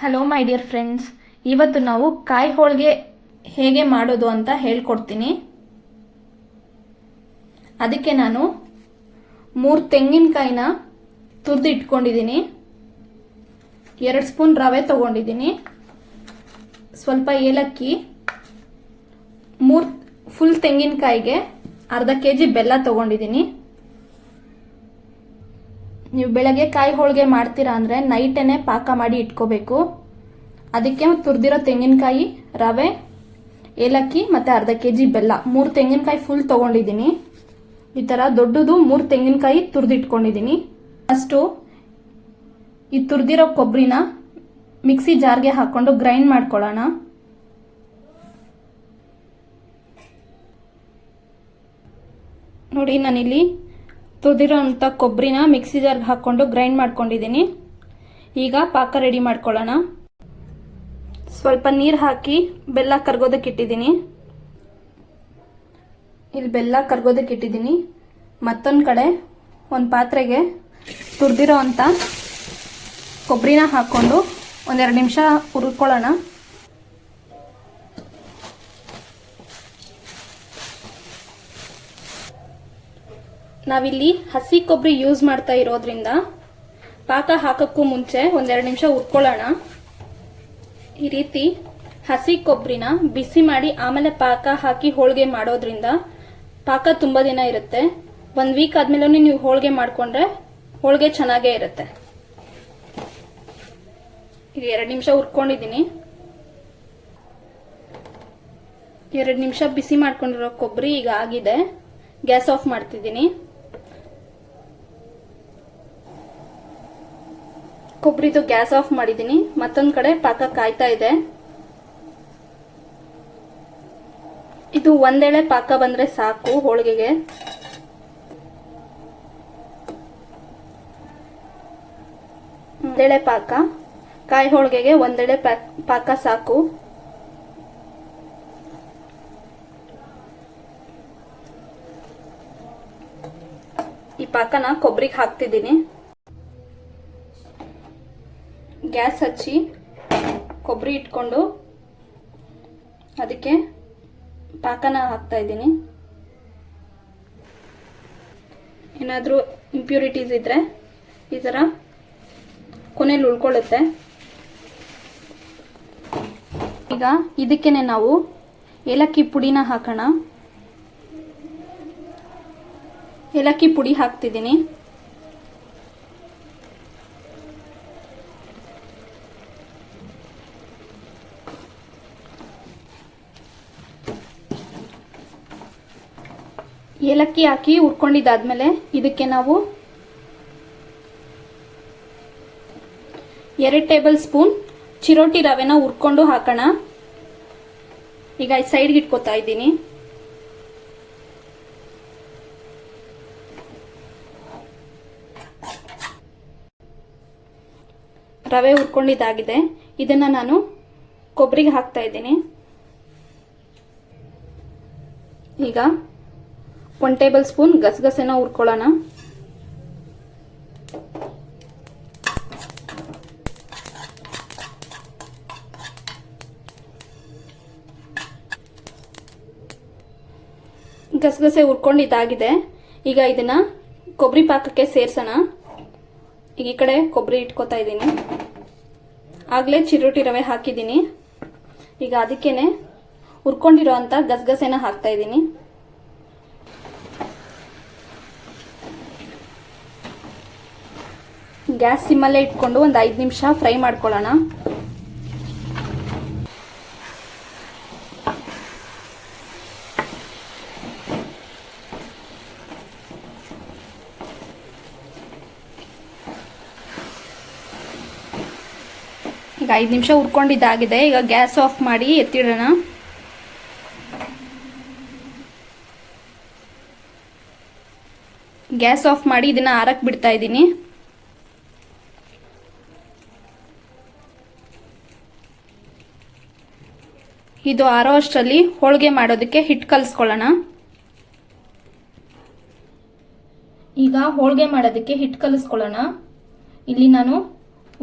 Hello my dear friends, ಇವತ್ತು ನಾವು ಕಾಯಿ ಹೋಳಿಗೆ ಹೇಗೆ ಮಾಡೋದು ಅಂತ ಹೇಳ್ಕೊಡ್ತೀನಿ. ಅದಕ್ಕೆ ನಾನು 3 ತೆಂಗಿನಕಾಯಿನ ತುರಿದು ಇಟ್ಕೊಂಡಿದ್ದೀನಿ, 2 ಸ್ಪೂನ್ ರವೆ ತಗೊಂಡಿದ್ದೀನಿ, ಸ್ವಲ್ಪ ಏಲಕ್ಕಿ, 3 ಫುಲ್ ತೆಂಗಿನಕಾಯಿಗೆ ಅರ್ಧ kg ಬೆಲ್ಲ ತಗೊಂಡಿದ್ದೀನಿ. ನೀವು ಬೆಳಗ್ಗೆ ಕಾಯಿ ಹೋಳಿಗೆ ಮಾಡ್ತೀರಾ ಅಂದರೆ ನೈಟೇನೆ ಪಾಕ ಮಾಡಿ ಇಟ್ಕೋಬೇಕು. ಅದಕ್ಕೆ ತುರಿದಿರೋ ತೆಂಗಿನಕಾಯಿ, ರವೆ, ಏಲಕ್ಕಿ ಮತ್ತು ಅರ್ಧ kg ಬೆಲ್ಲ, 3 ತೆಂಗಿನಕಾಯಿ ಫುಲ್ ತೊಗೊಂಡಿದ್ದೀನಿ. ಈ ಥರ ದೊಡ್ಡದು 3 ತೆಂಗಿನಕಾಯಿ ತುರಿದಿಟ್ಕೊಂಡಿದ್ದೀನಿ. ಫಸ್ಟು ಈ ತುರಿದಿರೋ ಕೊಬ್ಬರಿನ ಮಿಕ್ಸಿ ಜಾರ್ಗೆ ಹಾಕ್ಕೊಂಡು ಗ್ರೈಂಡ್ ಮಾಡ್ಕೊಳ್ಳೋಣ. ನೋಡಿ, ನಾನಿಲ್ಲಿ ತುರಿದಿರೋ ಅಂಥ ಕೊಬ್ಬರಿನ ಮಿಕ್ಸಿ ಜಾರ್ಗೆ ಹಾಕ್ಕೊಂಡು ಗ್ರೈಂಡ್ ಮಾಡ್ಕೊಂಡಿದ್ದೀನಿ. ಈಗ ಪಾಕ ರೆಡಿ ಮಾಡ್ಕೊಳ್ಳೋಣ. ಸ್ವಲ್ಪ ನೀರು ಹಾಕಿ ಬೆಲ್ಲ ಕರ್ಗೋದಕ್ಕೆ ಇಟ್ಟಿದ್ದೀನಿ. ಇಲ್ಲಿ ಬೆಲ್ಲ ಕರ್ಗೋದಕ್ಕೆ ಇಟ್ಟಿದ್ದೀನಿ. ಮತ್ತೊಂದು ಕಡೆ ಒಂದು ಪಾತ್ರೆಗೆ ತುರಿದಿರೋ ಅಂಥ ಕೊಬ್ಬರಿನ ಹಾಕ್ಕೊಂಡು 1-2 ನಿಮಿಷ ಹುರ್ಕೊಳ್ಳೋಣ. ನಾವಿಲ್ಲಿ ಹಸಿ ಕೊಬ್ಬರಿ ಯೂಸ್ ಮಾಡ್ತಾ ಇರೋದ್ರಿಂದ ಪಾಕ ಹಾಕೋಕ್ಕೂ ಮುಂಚೆ 1-2 ನಿಮಿಷ ಹುರ್ಕೊಳ್ಳೋಣ. ಈ ರೀತಿ ಹಸಿ ಕೊಬ್ಬರಿನ ಬಿಸಿ ಮಾಡಿ ಆಮೇಲೆ ಪಾಕ ಹಾಕಿ ಹೋಳಿಗೆ ಮಾಡೋದ್ರಿಂದ ಪಾಕ ತುಂಬ ದಿನ ಇರುತ್ತೆ. 1 ವೀಕ್ ಆದ್ಮೇಲೆ ನೀವು ಹೋಳಿಗೆ ಮಾಡಿಕೊಂಡ್ರೆ ಹೋಳಿಗೆ ಚೆನ್ನಾಗೇ ಇರುತ್ತೆ. ಈಗ 2 ನಿಮಿಷ ಹುರ್ಕೊಂಡಿದ್ದೀನಿ. 2 ನಿಮಿಷ ಬಿಸಿ ಮಾಡ್ಕೊಂಡಿರೋ ಕೊಬ್ಬರಿ ಈಗ ಆಗಿದೆ. ಗ್ಯಾಸ್ ಆಫ್ ಮಾಡ್ತಿದ್ದೀನಿ. ಕೊಬ್ಬರಿದು ಗ್ಯಾಸ್ ಆಫ್ ಮಾಡಿದ್ದೀನಿ. ಮತ್ತೊಂದು ಕಡೆ ಪಾಕ ಕಾಯ್ತಾ ಇದೆ. ಇದು ಒಂದೆಳೆ ಪಾಕ ಬಂದ್ರೆ ಸಾಕು ಹೋಳಿಗೆಗೆ. ಒಂದೆಳೆ ಪಾಕ, ಕಾಯಿ ಹೋಳಿಗೆಗೆ ಒಂದೆಳೆ ಪಾಕ ಸಾಕು. ಈ ಪಾಕನ ಕೊಬ್ಬರಿಗೆ ಹಾಕ್ತಿದ್ದೀನಿ. ಗ್ಯಾಸ್ ಹಚ್ಚಿ ಕೊಬ್ಬರಿ ಇಟ್ಕೊಂಡು ಅದಕ್ಕೆ ಪಾಕನ ಹಾಕ್ತಾ ಇದ್ದೀನಿ. ಏನಾದರೂ ಇಂಪ್ಯೂರಿಟೀಸ್ ಇದ್ರೆ ಈ ಥರ ಕೊನೆಯಲ್ಲಿ ಉಳ್ಕೊಳ್ಳುತ್ತೆ. ಈಗ ಇದಕ್ಕೇನೆ ನಾವು ಏಲಕ್ಕಿ ಪುಡಿನ ಹಾಕೋಣ. ಏಲಕ್ಕಿ ಪುಡಿ ಹಾಕ್ತಿದ್ದೀನಿ. ಏಲಕ್ಕಿ ಹಾಕಿ ಹುರ್ಕೊಂಡಿದ್ದಾದ್ಮೇಲೆ ಇದಕ್ಕೆ ನಾವು 2 ಟೇಬಲ್ ಸ್ಪೂನ್ ಚಿರೋಟಿ ರವೆನ ಹುರ್ಕೊಂಡು ಹಾಕೋಣ. ಈಗ ಸೈಡ್ಗೆ ಇಟ್ಕೋತಾ ಇದ್ದೀನಿ. ರವೆ ಹುರ್ಕೊಂಡಿದ್ದಾಗಿದೆ. ಇದನ್ನ ನಾನು ಕೊಬ್ಬರಿಗೆ ಹಾಕ್ತಾ ಇದ್ದೀನಿ. ಈಗ 1 ಟೇಬಲ್ ಸ್ಪೂನ್ ಗಸಗಸೆನ ಹುರ್ಕೊಳ್ಳೋಣ. ಗಸಗಸೆ ಹುರ್ಕೊಂಡಿದ್ದಾಗಿದೆ. ಈಗ ಇದನ್ನ ಕೊಬ್ಬರಿ ಪಾಕಕ್ಕೆ ಸೇರ್ಸೋಣ. ಈಗ ಈ ಕಡೆ ಕೊಬ್ಬರಿ ಇಟ್ಕೋತಾ ಇದ್ದೀನಿ. ಆಗಲೇ ಚಿರೋಟಿ ರವೆ ಹಾಕಿದ್ದೀನಿ. ಈಗ ಅದಕ್ಕೇನೆ ಹುರ್ಕೊಂಡಿರೋ ಅಂಥ ಗಸಗಸೆನ ಹಾಕ್ತಾ ಇದ್ದೀನಿ. ಗ್ಯಾಸ್ ಸಿಮ್ಮಲ್ಲೇ ಇಟ್ಕೊಂಡು ಒಂದು 5 ನಿಮಿಷ ಫ್ರೈ ಮಾಡ್ಕೊಳ್ಳೋಣ. ಈಗ 5 ನಿಮಿಷ ಹುರ್ಕೊಂಡಿದ್ದಾಗಿದೆ. ಈಗ ಗ್ಯಾಸ್ ಆಫ್ ಮಾಡಿ ಎತ್ತಿಡೋಣ. ಗ್ಯಾಸ್ ಆಫ್ ಮಾಡಿ ಇದನ್ನ ಆರಕ್ಕೆ ಬಿಡ್ತಾ ಇದ್ದೀನಿ. ಇದು ಆರೋ ಅಷ್ಟರಲ್ಲಿ ಹೋಳಿಗೆ ಮಾಡೋದಕ್ಕೆ ಹಿಟ್ಟು ಕಲಿಸ್ಕೊಳ್ಳೋಣ. ಈಗ ಹೋಳಿಗೆ ಮಾಡೋದಕ್ಕೆ ಹಿಟ್ಟು ಕಲಿಸ್ಕೊಳ್ಳೋಣ. ಇಲ್ಲಿ ನಾನು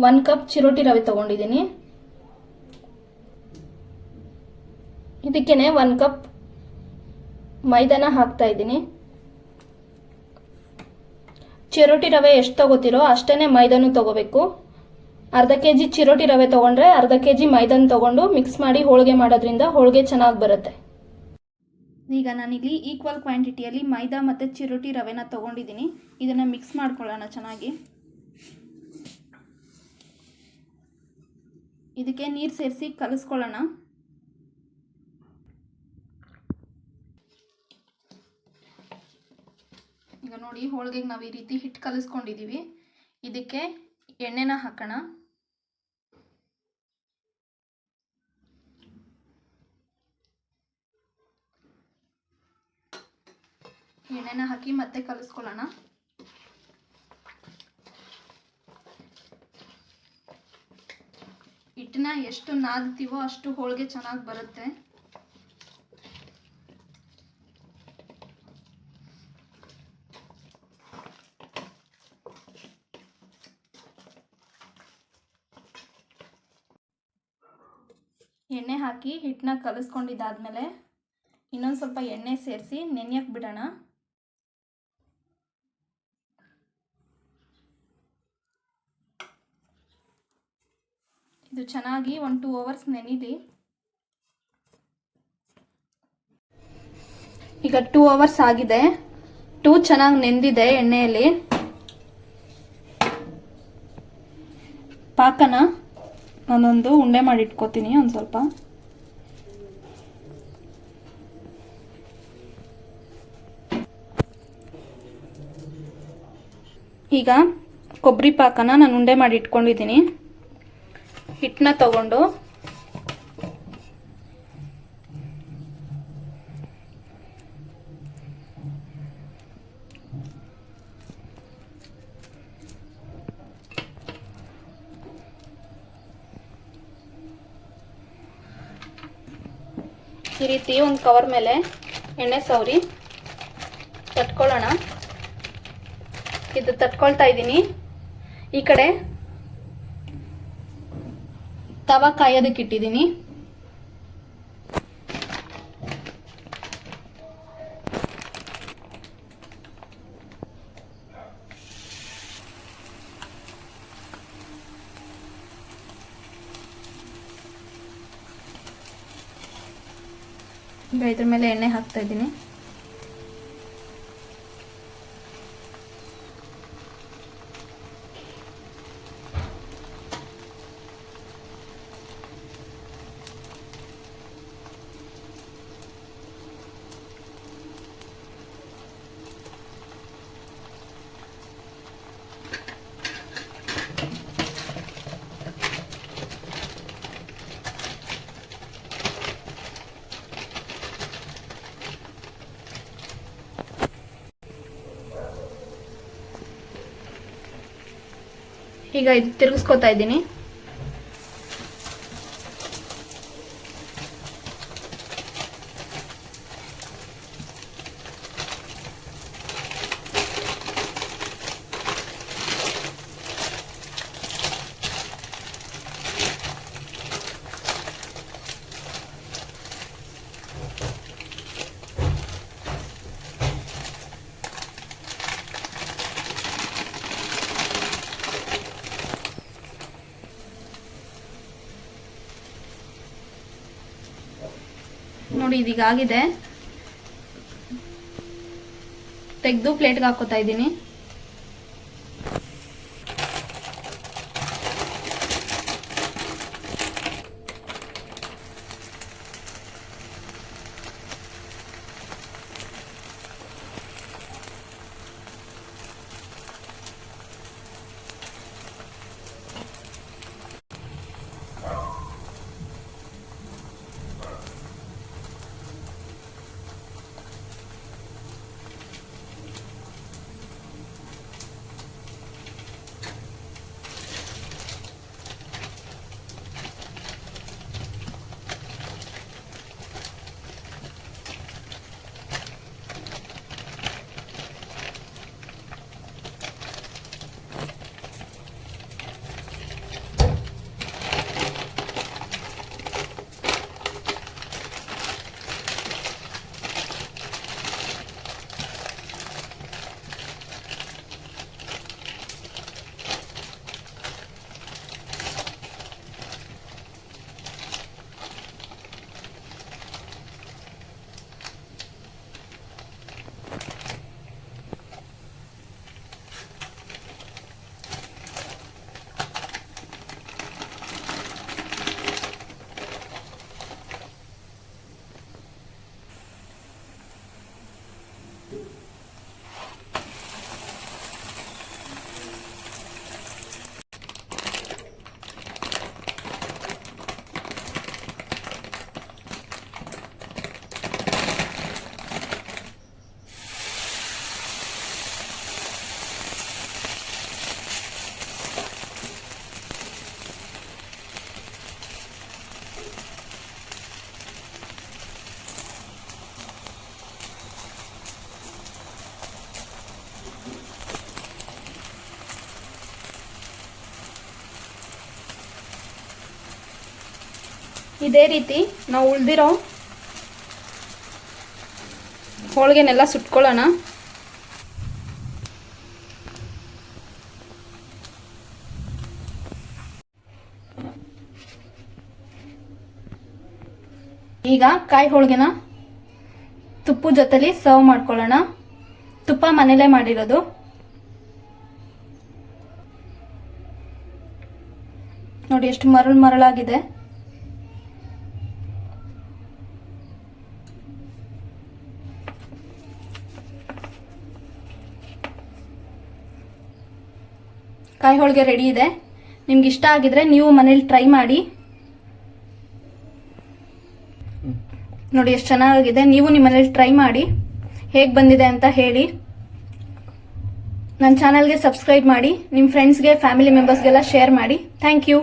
1 ಕಪ್ ಚಿರೋಟಿ ರವೆ ತಗೊಂಡಿದ್ದೀನಿ. ಇದಕ್ಕೇನೆ 1 ಕಪ್ ಮೈದಾನ ಹಾಕ್ತಾ ಇದ್ದೀನಿ. ಚಿರೋಟಿ ರವೆ ಎಷ್ಟು ತಗೋತಿರೋ ಅಷ್ಟೇ ಮೈದಾನು ತಗೋಬೇಕು. ಅರ್ಧ kg ಚಿರೋಟಿ ರವೆ ತೊಗೊಂಡ್ರೆ ಅರ್ಧ kg ಮೈದಾನ ತೊಗೊಂಡು ಮಿಕ್ಸ್ ಮಾಡಿ ಹೋಳಿಗೆ ಮಾಡೋದ್ರಿಂದ ಹೋಳಿಗೆ ಚೆನ್ನಾಗಿ ಬರುತ್ತೆ. ಈಗ ನಾನಿಲ್ಲಿ ಈಕ್ವಲ್ ಕ್ವಾಂಟಿಟಿಯಲ್ಲಿ ಮೈದಾ ಮತ್ತು ಚಿರೋಟಿ ರವೆನ ತೊಗೊಂಡಿದ್ದೀನಿ. ಇದನ್ನು ಮಿಕ್ಸ್ ಮಾಡ್ಕೊಳ್ಳೋಣ ಚೆನ್ನಾಗಿ. ಇದಕ್ಕೆ ನೀರು ಸೇರಿಸಿ ಕಲಿಸ್ಕೊಳ್ಳೋಣ. ಈಗ ನೋಡಿ, ಹೋಳಿಗೆಗೆ ನಾವು ಈ ರೀತಿ ಹಿಟ್ಟು ಕಲಿಸ್ಕೊಂಡಿದ್ದೀವಿ. ಇದಕ್ಕೆ ಎಣ್ಣೆನ ಹಾಕೋಣ. ಎಣ್ಣೆನ ಹಾಕಿ ಮತ್ತೆ ಕಲಿಸ್ಕೊಳ್ಳೋಣ. ಹಿಟ್ಟನ್ನ ಎಷ್ಟು ನಾದ್ತೀವೋ ಅಷ್ಟು ಹೋಳಿಗೆ ಚೆನ್ನಾಗಿ ಬರುತ್ತೆ. ಎಣ್ಣೆ ಹಾಕಿ ಹಿಟ್ಟನ್ನ ಕಲಿಸ್ಕೊಂಡಿದ್ದಾದ್ಮೇಲೆ ಇನ್ನೊಂದು ಸ್ವಲ್ಪ ಎಣ್ಣೆ ಸೇರಿಸಿ ನೆನೆಯಕ್ಕೆ ಬಿಡೋಣ. ಇದು ಚೆನ್ನಾಗಿ 1-2 ಅವರ್ಸ್ ನೆನೀಲಿ. ಈಗ 2 ಅವರ್ಸ್ ಆಗಿದೆ. 2 ಚೆನ್ನಾಗಿ ನೆಂದಿದೆ ಎಣ್ಣೆಯಲ್ಲಿ. ಪಾಕನ ನಾನೊಂದು ಉಂಡೆ ಮಾಡಿ ಇಟ್ಕೋತೀನಿ ಒಂದು ಸ್ವಲ್ಪ. ಈಗ ಕೊಬ್ಬರಿ ಪಾಕನ ನಾನು ಉಂಡೆ ಮಾಡಿ ಇಟ್ಕೊಂಡಿದ್ದೀನಿ. ಹಿಟ್ಟನ್ನ ತಗೊಂಡು ಈ ರೀತಿ ಒಂದು ಕವರ್ ಮೇಲೆ ಎಣ್ಣೆ ಸವರಿ ತಟ್ಕೊಳ್ಳೋಣ. ಇದು ತಟ್ಕೊಳ್ತಾ ಇದ್ದೀನಿ. ಈ ಕಡೆ ತವಾ ಕಾಯೋದಕ್ಕೆ ಇಟ್ಟಿದ್ದೀನಿ. ಈಗ ಇದ್ರ ಮೇಲೆ ಎಣ್ಣೆ ಹಾಕ್ತಾ ಇದ್ದೀನಿ. ಈಗ ಇದು ತಿರುಗಿಸ್ಕೊತಾ ಇದ್ದೀನಿ. ನೋಡಿ, ಇದೀಗ ಆಗಿದೆ. ತೆಗೆದು ಪ್ಲೇಟ್ಗೆ ಹಾಕೋತಾ ಇದ್ದೀನಿ. ಇದೇ ರೀತಿ ನಾವು ಉಳಿದಿರೋ ಹೋಳಿಗೆನೆಲ್ಲ ಸುಟ್ಕೊಳ್ಳೋಣ. ಈಗ ಕಾಯಿ ಹೋಳಿಗೆನ ತುಪ್ಪದ ಜೊತೆಲಿ ಸರ್ವ್ ಮಾಡ್ಕೊಳ್ಳೋಣ. ತುಪ್ಪ ಮನೇಲೆ ಮಾಡಿರೋದು. ನೋಡಿ ಎಷ್ಟು ಮರಳಾಗಿದೆ. ಕಾಯಿ ಹೋಳಿಗೆ ರೆಡಿ ಇದೆ. ನಿಮ್ಗೆ ಇಷ್ಟ ಆಗಿದ್ರೆ ನೀವು ಮನೇಲಿ ಟ್ರೈ ಮಾಡಿ. ನೋಡಿ ಎಷ್ಟು ಚೆನ್ನಾಗಿದೆ. ನೀವು ನಿಮ್ಮ ಮನೇಲಿ ಟ್ರೈ ಮಾಡಿ ಹೇಗೆ ಬಂದಿದೆ ಅಂತ ಹೇಳಿ. ನನ್ನ ಚಾನಲ್ಗೆ ಸಬ್ಸ್ಕ್ರೈಬ್ ಮಾಡಿ, ನಿಮ್ಮ ಫ್ರೆಂಡ್ಸ್ಗೆ ಫ್ಯಾಮಿಲಿ ಮೆಂಬರ್ಸ್ಗೆಲ್ಲ ಶೇರ್ ಮಾಡಿ. Thank you.